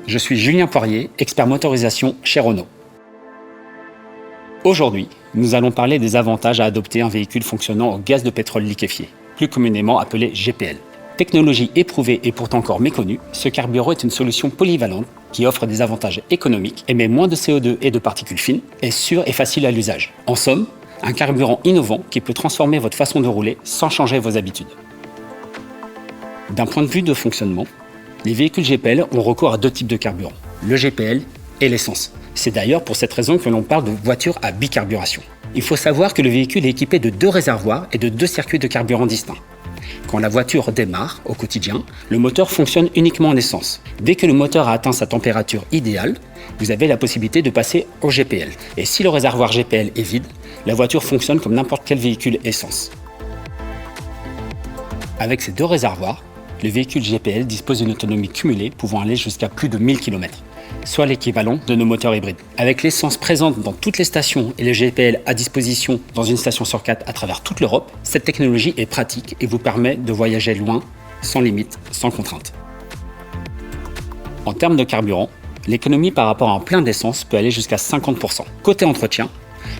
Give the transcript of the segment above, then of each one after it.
je suis Julien Poirier, expert motorisation chez Renault. Aujourd'hui, nous allons parler des avantages à adopter un véhicule fonctionnant au gaz de pétrole liquéfié, plus communément appelé GPL. Technologie éprouvée et pourtant encore méconnue, ce carburant est une solution polyvalente qui offre des avantages économiques, émet moins de CO2 et de particules fines, est sûr et facile à l'usage. En somme, un carburant innovant qui peut transformer votre façon de rouler sans changer vos habitudes. D'un point de vue de fonctionnement, les véhicules GPL ont recours à deux types de carburant, le GPL et l'essence. C'est d'ailleurs pour cette raison que l'on parle de voiture à bicarburation. Il faut savoir que le véhicule est équipé de deux réservoirs et de deux circuits de carburant distincts. Quand la voiture démarre au quotidien, le moteur fonctionne uniquement en essence. Dès que le moteur a atteint sa température idéale, vous avez la possibilité de passer au GPL. Et si le réservoir GPL est vide, la voiture fonctionne comme n'importe quel véhicule essence. Avec ces deux réservoirs, le véhicule GPL dispose d'une autonomie cumulée pouvant aller jusqu'à plus de 1000 km, soit l'équivalent de nos moteurs hybrides. Avec l'essence présente dans toutes les stations et le GPL à disposition dans une station sur 4 à travers toute l'Europe, cette technologie est pratique et vous permet de voyager loin, sans limite, sans contrainte. En termes de carburant, l'économie par rapport à un plein d'essence peut aller jusqu'à 50%. Côté entretien,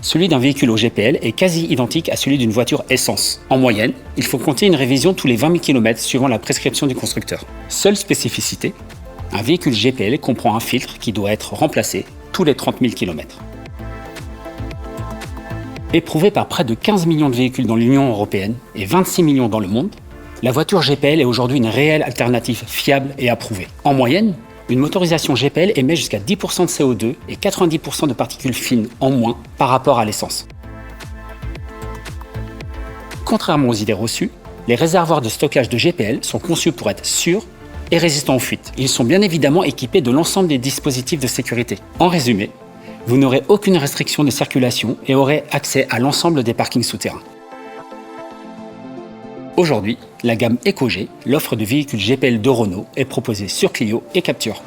celui d'un véhicule au GPL est quasi identique à celui d'une voiture essence. En moyenne, il faut compter une révision tous les 20 000 km suivant la prescription du constructeur. Seule spécificité, un véhicule GPL comprend un filtre qui doit être remplacé tous les 30 000 km. Éprouvée par près de 15 millions de véhicules dans l'Union européenne et 26 millions dans le monde, la voiture GPL est aujourd'hui une réelle alternative fiable et approuvée. En moyenne, une motorisation GPL émet jusqu'à 10% de CO2 et 90% de particules fines en moins par rapport à l'essence. Contrairement aux idées reçues, les réservoirs de stockage de GPL sont conçus pour être sûrs et résistants aux fuites. Ils sont bien évidemment équipés de l'ensemble des dispositifs de sécurité. En résumé, vous n'aurez aucune restriction de circulation et aurez accès à l'ensemble des parkings souterrains. Aujourd'hui, la gamme EcoG, l'offre de véhicules GPL de Renault, est proposée sur Clio et Captur.